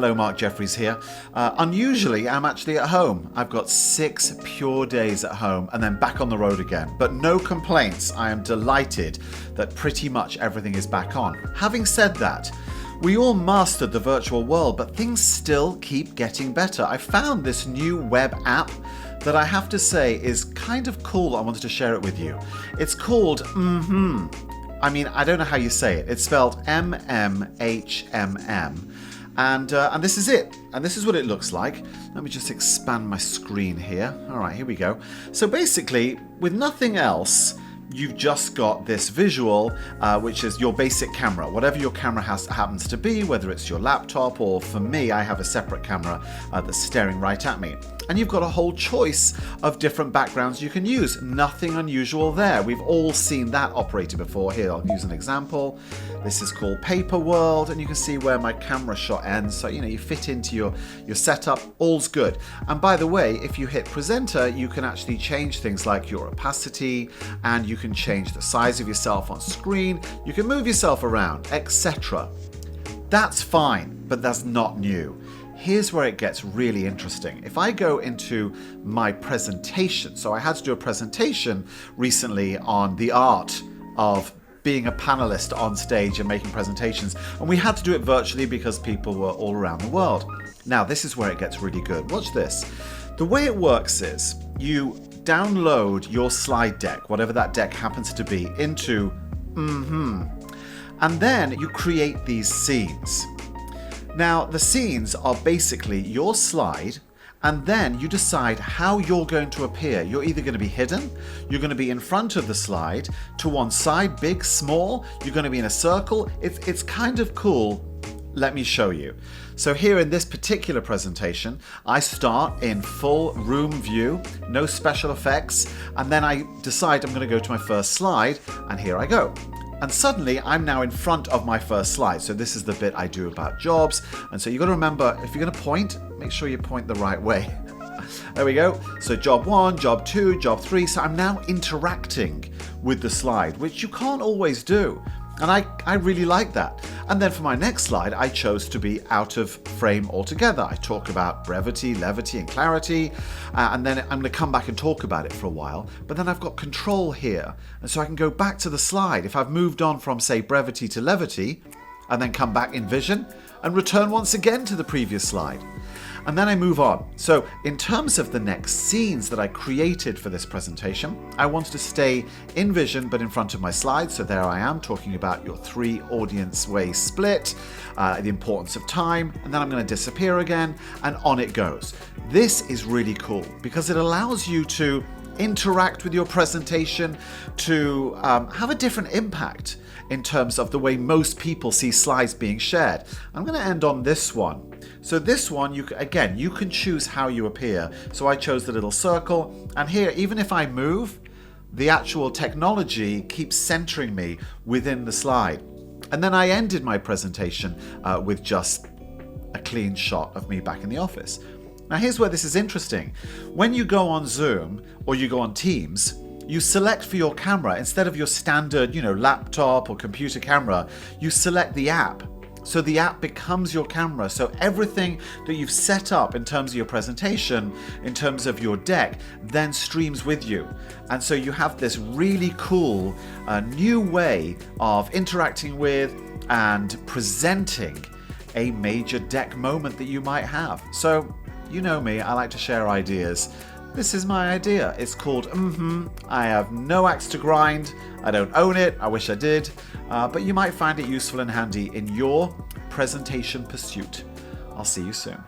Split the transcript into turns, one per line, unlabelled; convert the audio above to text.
Hello, Mark Jeffries here. Unusually, I'm actually at home. I've got 6 pure days at home and then back on the road again. But no complaints. I am delighted that pretty much everything is back on. Having said that, we all mastered the virtual world, but things still keep getting better. I found this new web app that I have to say is kind of cool. I wanted to share it with you. It's called I mean, I don't know how you say it. It's spelled MMHMM. And this is it. And this is what it looks like. Let me just expand my screen here. All right, here we go. So basically, with nothing else, you've just got this visual, which is your basic camera. Whatever your camera happens to be, whether it's your laptop or for me, I have a separate camera that's staring right at me. And you've got a whole choice of different backgrounds you can use. Nothing unusual there. We've all seen that operated before. Here, I'll use an example. This is called Paper World, and you can see where my camera shot ends. So, you fit into your setup. All's good. And by the way, if you hit presenter, you can actually change things like your opacity, and you can change the size of yourself on screen. You can move yourself around, etc. That's fine, but that's not new. Here's where it gets really interesting. If I go into my presentation, so I had to do a presentation recently on the art of being a panelist on stage and making presentations, and we had to do it virtually because people were all around the world. Now, this is where it gets really good. Watch this. The way it works is you download your slide deck, whatever that deck happens to be, into and then you create these scenes. Now, the scenes are basically your slide, and then you decide how you're going to appear. You're either going to be hidden, you're going to be in front of the slide, to one side, big, small, you're going to be in a circle. It's kind of cool. Let me show you. So here in this particular presentation, I start in full room view, no special effects, and then I decide I'm going to go to my first slide, and here I go. And suddenly I'm now in front of my first slide. So this is the bit I do about jobs. And so you've got to remember, if you're going to point, make sure you point the right way. There we go. So job 1, job 2, job 3. So I'm now interacting with the slide, which you can't always do. And I really like that. And then for my next slide, I chose to be out of frame altogether. I talk about brevity, levity, and clarity. And then I'm going to come back and talk about it for a while. But then I've got control here. And so I can go back to the slide. If I've moved on from, say, brevity to levity, and then come back in vision and return once again to the previous slide. And then I move on. So in terms of the next scenes that I created for this presentation, I wanted to stay in vision but in front of my slides. So there I am talking about your 3 audience way split, the importance of time, and then I'm going to disappear again, and on it goes. This is really cool because it allows you to interact with your presentation, to have a different impact in terms of the way most people see slides being shared. I'm going to end on this one. So this one, you can choose how you appear. So I chose the little circle, and here, even if I move, the actual technology keeps centering me within the slide. And then I ended my presentation with just a clean shot of me back in the office. Now here's where this is interesting. When you go on Zoom or you go on Teams, you select for your camera, instead of your standard, laptop or computer camera, you select the app. So the app becomes your camera. So everything that you've set up in terms of your presentation, in terms of your deck, then streams with you. And so you have this really cool new way of interacting with and presenting a major deck moment that you might have. So you know me, I like to share ideas. This is my idea. It's called I have no axe to grind. I don't own it. I wish I did. But you might find it useful and handy in your presentation pursuit. I'll see you soon.